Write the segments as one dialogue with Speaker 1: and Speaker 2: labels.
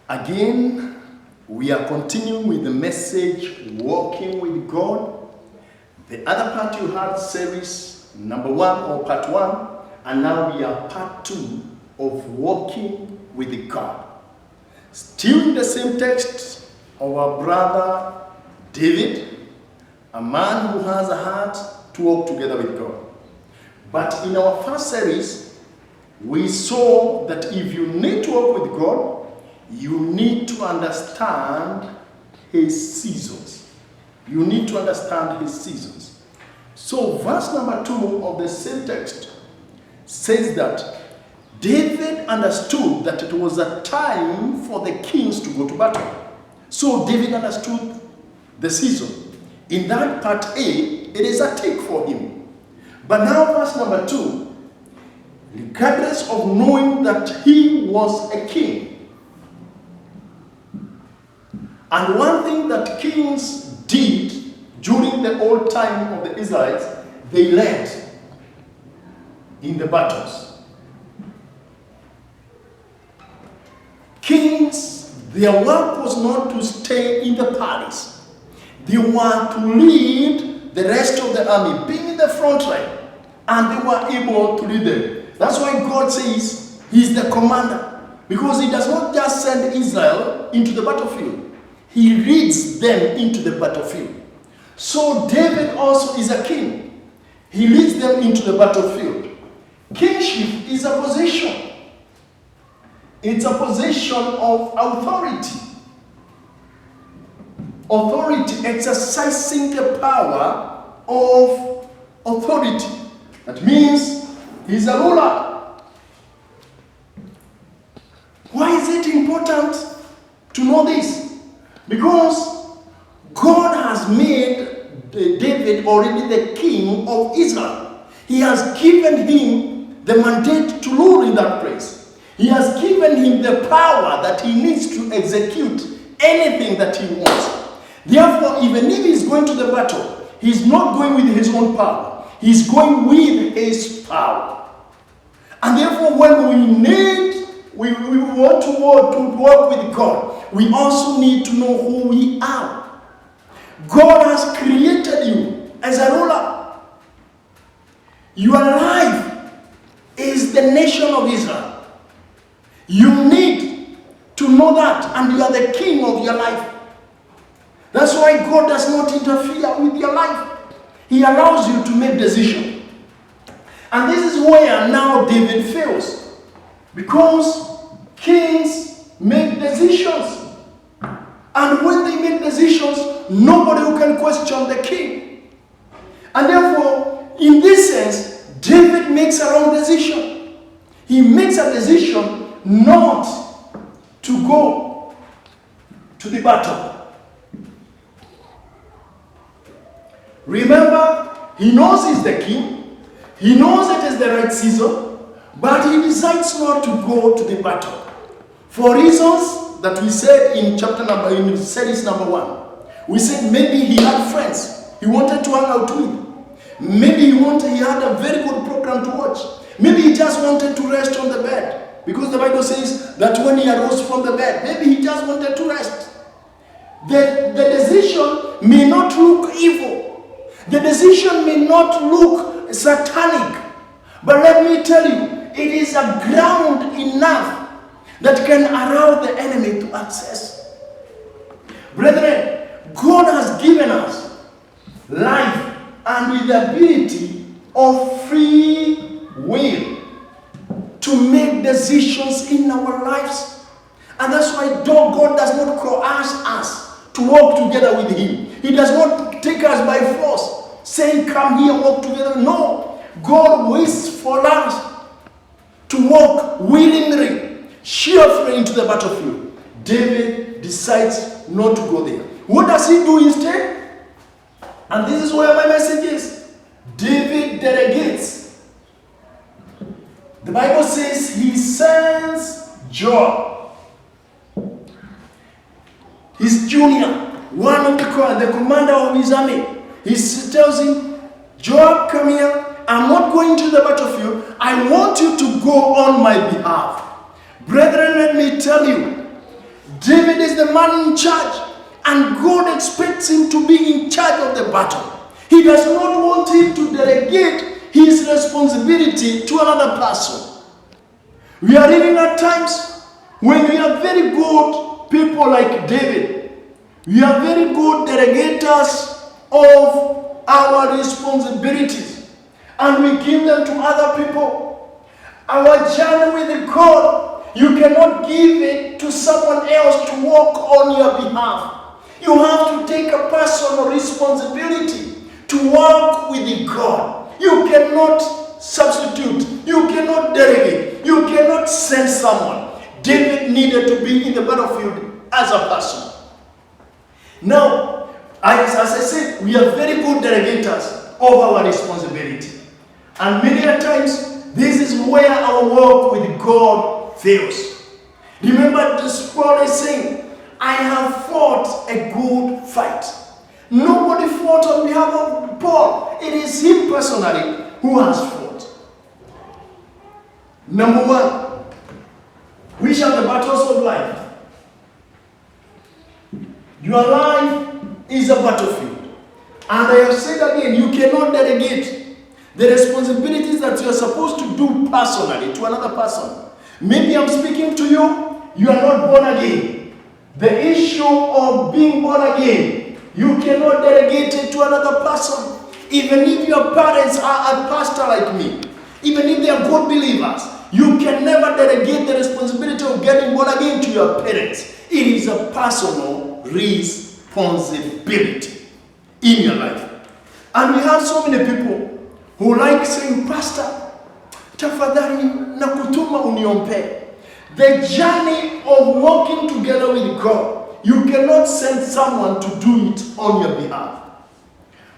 Speaker 1: Again, we are continuing with the message, Walking with God. The other part you had series number 1 or part 1, and now we are part 2 of Walking with God. Still in the same text of our brother David, a man who has a heart to walk together with God. But in our first series, we saw that if you need to walk with God, you need to understand his seasons. You need to understand his seasons. So verse number 2 of the same text says that David understood that it was a time for the kings to go to battle. So David understood the season. In that part A, it is a tick for him. But now verse number 2, regardless of knowing that he was a king, and one thing that kings did during the old time of the Israelites, they led in the battles. Kings, their work was not to stay in the palace. They were to lead the rest of the army, being in the front line, and they were able to lead them. That's why God says he's the commander, because he does not just send Israel into the battlefield. He leads them into the battlefield. So David also is a king. He leads them into the battlefield. Kingship is a position. It's a position of authority. Authority, exercising the power of authority. That means he's a ruler. Why is it important to know this? Because God has made David already the king of Israel. He has given him the mandate to rule in that place. He has given him the power that he needs to execute anything that he wants. Therefore, even if he's going to the battle, he's not going with his own power. He's going with his power. And therefore, when we want to walk with God, we also need to know who we are. God has created you as a ruler. Your life is the nation of Israel. You need to know that, and you are the king of your life. That's why God does not interfere with your life. He allows you to make decisions. And this is where now David fails. Because kings make decisions. And when they make decisions, nobody who can question the king. And therefore, in this sense, David makes a wrong decision. He makes a decision not to go to the battle. Remember, he knows he's the king. He knows it is the right season, but he decides not to go to the battle. For reasons that we said in series number 1. We said maybe he had friends he wanted to hang out with. Maybe he had a very good program to watch. Maybe he just wanted to rest on the bed. Because the Bible says that when he arose from the bed, maybe he just wanted to rest. The decision may not look evil. The decision may not look satanic. But let me tell you, it is a ground enough that can allow the enemy to access. Brethren, God has given us life and with the ability of free will to make decisions in our lives. And that's why God does not coerce us to walk together with him. He does not take us by force, saying, come here, walk together. No. God waits for us to walk willingly, cheerfully into the battlefield. David decides not to go there. What does he do instead? And this is where my message is. David delegates. The Bible says he sends Joab, his junior, one of the commander of his army. He tells him, Joab, come here. I'm not going to the battlefield. I want you to go on my behalf. Brethren, let me tell you, David is the man in charge, and God expects him to be in charge of the battle. He does not want him to delegate his responsibility to another person. We are living at times when we are very good people like David. We are very good delegators of our responsibilities, and we give them to other people. Our journey with God, you cannot give it to someone else to walk on your behalf. You have to take a personal responsibility to walk with God. You cannot substitute. You cannot delegate. You cannot send someone. David needed to be in the battlefield as a person. Now, as I said, we are very good delegators of our responsibility. And many a times, this is where our walk with God fails. Remember, this Paul is saying, I have fought a good fight. Nobody fought on behalf of Paul. It is him personally who has fought. Number one, which are the battles of life? Your life is a battlefield. And I have said again, you cannot delegate the responsibilities that you are supposed to do personally to another person. Maybe I'm speaking to you, you are not born again. The issue of being born again, you cannot delegate it to another person. Even if your parents are a pastor like me, even if they are good believers, you can never delegate the responsibility of getting born again to your parents. It is a personal responsibility in your life. And we have so many people who like saying, Pastor, tafadhali nakutuma uniompe. The journey of walking together with God, you cannot send someone to do it on your behalf.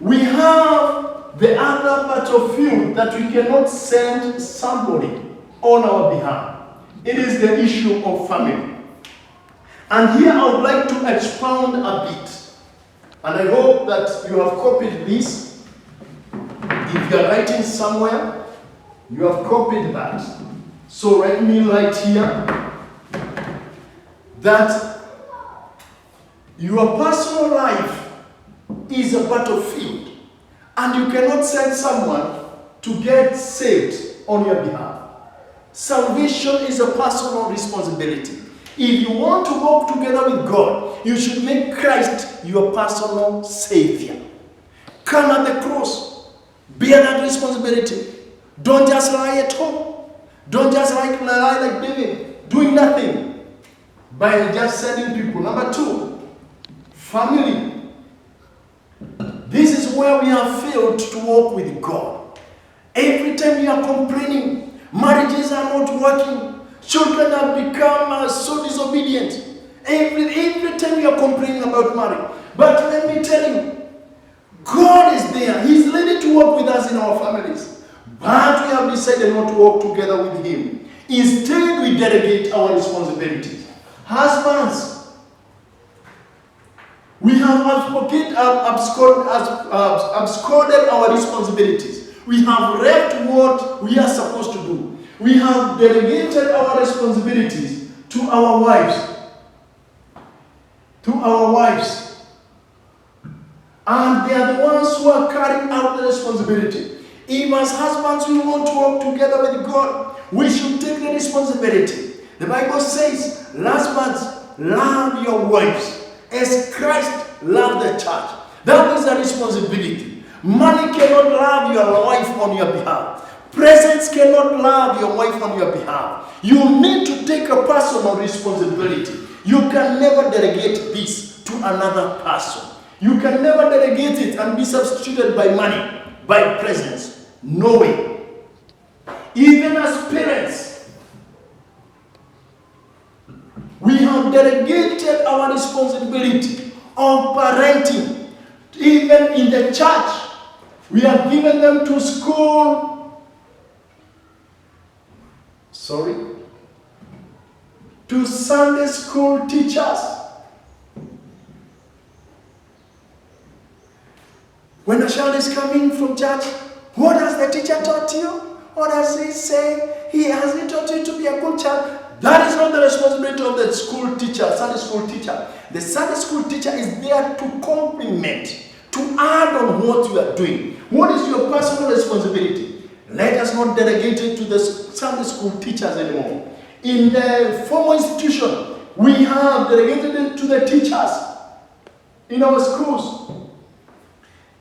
Speaker 1: We have the other battlefield that we cannot send somebody on our behalf. It is the issue of family. And here I would like to expound a bit. And I hope that you have copied this. If you are writing somewhere, you have copied that. So let me write here that your personal life is a battlefield, and you cannot send someone to get saved on your behalf. Salvation is a personal responsibility. If you want to walk together with God, you should make Christ your personal Savior. Come at the cross. Bear that responsibility. Don't just lie at home. Don't just lie like David, doing nothing by just sending people. Number two, family. This is where we have failed to walk with God. Every time we are complaining, marriages are not working, children have become so disobedient. Every time we are complaining about marriage. But let me tell you, God is there. He's ready to work with us in our families. But we have decided not to work together with Him. Instead, we delegate our responsibilities. Husbands, we have absconded our responsibilities. We have left what we are supposed to do. We have delegated our responsibilities to our wives. And they are the ones who are carrying out the responsibility. If as husbands we want to work together with God, we should take the responsibility. The Bible says, husbands, love your wives as Christ loved the church. That is a responsibility. Money cannot love your wife on your behalf. Presents cannot love your wife on your behalf. You need to take a personal responsibility. You can never delegate this to another person. You can never delegate it and be substituted by money, by presents. No way. Even as parents, we have delegated our responsibility of parenting. Even in the church, we have given them to school. To Sunday school teachers. When a child is coming from church, what has the teacher taught you? What does he say? Has he taught you to be a good child? That is not the responsibility of the school teacher, Sunday school teacher. The Sunday school teacher is there to complement, to add on what you are doing. What is your personal responsibility? Let us not delegate it to the Sunday school teachers anymore. In the formal institution, we have delegated it to the teachers in our schools.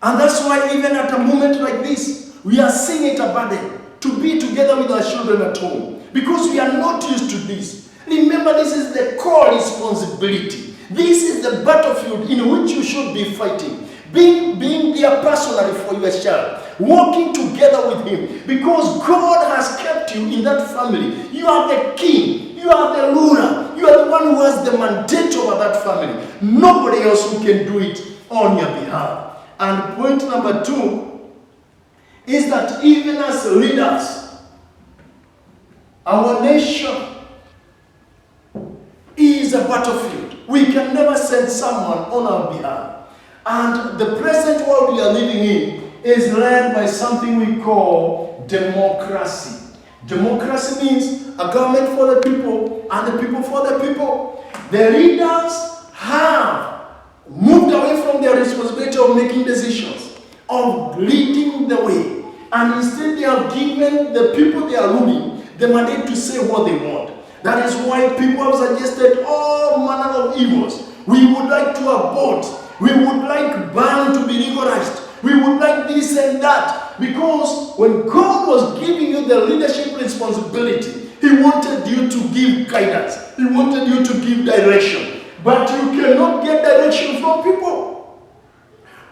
Speaker 1: And that's why even at a moment like this, we are seeing it a burden to be together with our children at home. Because we are not used to this. Remember, this is the core responsibility. This is the battlefield in which you should be fighting. Being there personally for your child. Working together with him. Because God has kept you in that family. You are the king. You are the ruler. You are the one who has the mandate over that family. Nobody else who can do it on your behalf. And point number 2 is that even as leaders, our nation is a battlefield. We can never send someone on our behalf. And the present world we are living in is led by something we call democracy. Democracy means a government for the people and the people for the people. The leaders have moved away from their responsibility of making decisions, of leading the way. And instead they have given the people they are ruling the mandate to say what they want. That is why people have suggested all manner of evils. We would like to abort. We would like ban to be legalized. We would like this and that. Because when God was giving you the leadership responsibility, He wanted you to give guidance. He wanted you to give direction. But you cannot get direction from people.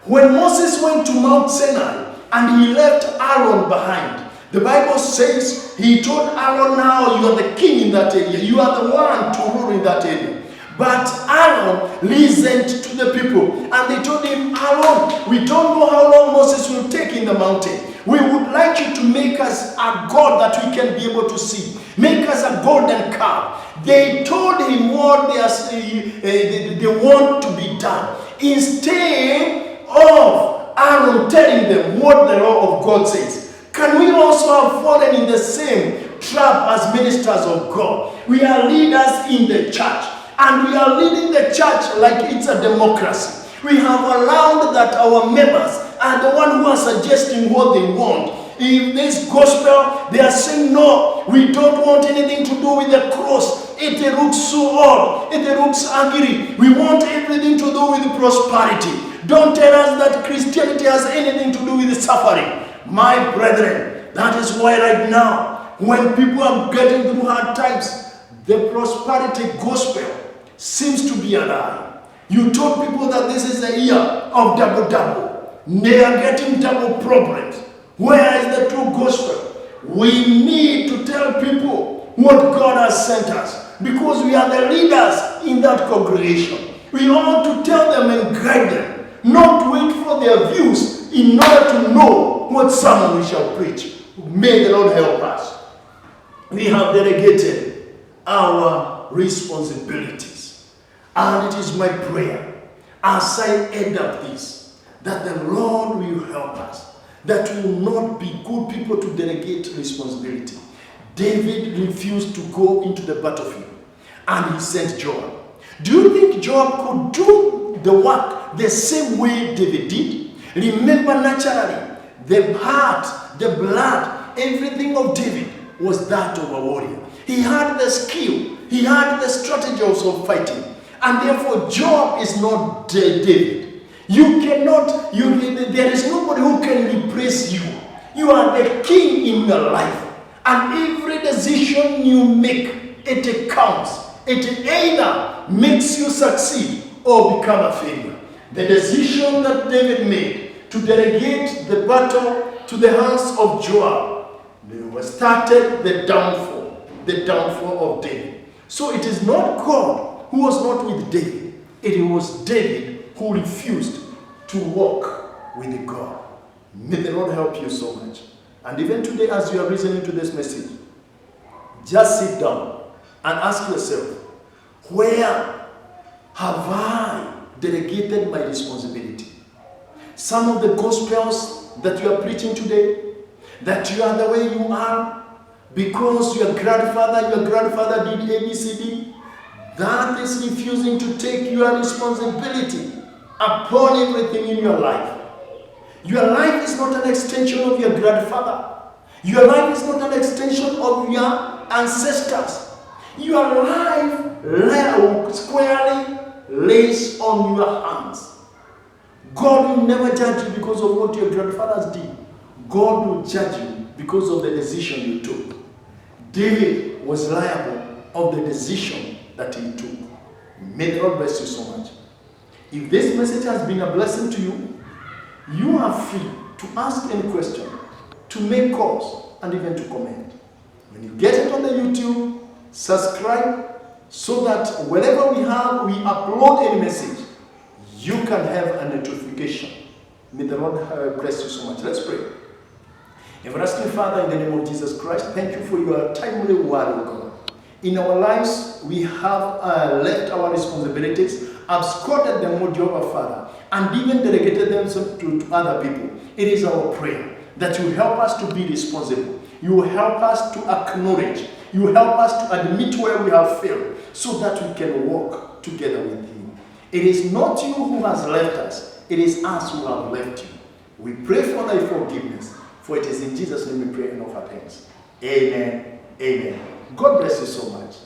Speaker 1: When Moses went to Mount Sinai and he left Aaron behind, the Bible says he told Aaron, now you are the king in that area. You are the one to rule in that area. But Aaron listened to the people. And they told him, Aaron, we don't know how long Moses will take in the mountain. We would like you to make us a God that we can be able to see. Make us a golden calf. They told him what they want to be done. Instead of Aaron telling them what the law of God says. Can we also have fallen in the same trap as ministers of God? We are leaders in the church. And we are leading the church like it's a democracy. We have allowed that our members are the one who are suggesting what they want. In this gospel, they are saying, no, we don't want anything to do with the cross. It looks so odd. It looks ugly. We want everything to do with prosperity. Don't tell us that Christianity has anything to do with suffering. My brethren, that is why right now, when people are getting through hard times, the prosperity gospel seems to be a lie. You told people that this is a year of double. They are getting double problems. Where is the true gospel? We need to tell people what God has sent us, because we are the leaders in that congregation. We ought to tell them and guide them, not wait for their views in order to know what sermon we shall preach. May the Lord help us. We have delegated our responsibilities. And it is my prayer, as I end up this, that the Lord will help us, that we will not be good people to delegate responsibility. David refused to go into the battlefield, and he sent Joab. Do you think Joab could do the work the same way David did? Remember, naturally, the heart, the blood, everything of David was that of a warrior. He had the skill, he had the strategies of fighting, and therefore Joab is not David. You cannot, there is nobody who can replace you. You are the king in your life, and every decision you make, it counts. It either makes you succeed or become a failure. The decision that David made to delegate the battle to the hands of Joab started the downfall of David. So it is not God who was not with David. It was David who refused to walk with God. May the Lord help you so much. And even today, as you are listening to this message, just sit down and ask yourself, where have I delegated my responsibility? Some of the gospels that you are preaching today, that you are the way you are, because your grandfather did ABCD, that is refusing to take your responsibility upon everything in your life. Your life is not an extension of your grandfather. Your life is not an extension of your ancestors. Your life squarely lays on your hands. God will never judge you because of what your grandfathers did. God will judge you because of the decision you took. David was liable of the decision that he took. May the Lord bless you so much. If this message has been a blessing to you, you are free to ask any question, to make calls, and even to comment. When you get it on the YouTube, subscribe so that whenever we upload any message, you can have a notification. May the Lord bless you so much. Let's pray. Everlasting Father, in the name of Jesus Christ, thank you for your timely word, O God. In our lives, we have left our responsibilities, absconded them, O Jehovah Father, and even delegated them to other people. It is our prayer that you help us to be responsible. You help us to acknowledge. You help us to admit where we have failed, so that we can walk together with you. It is not you who has left us. It is us who have left you. We pray for thy forgiveness, for it is in Jesus' name we pray and offer thanks. Amen. Amen. God bless you so much.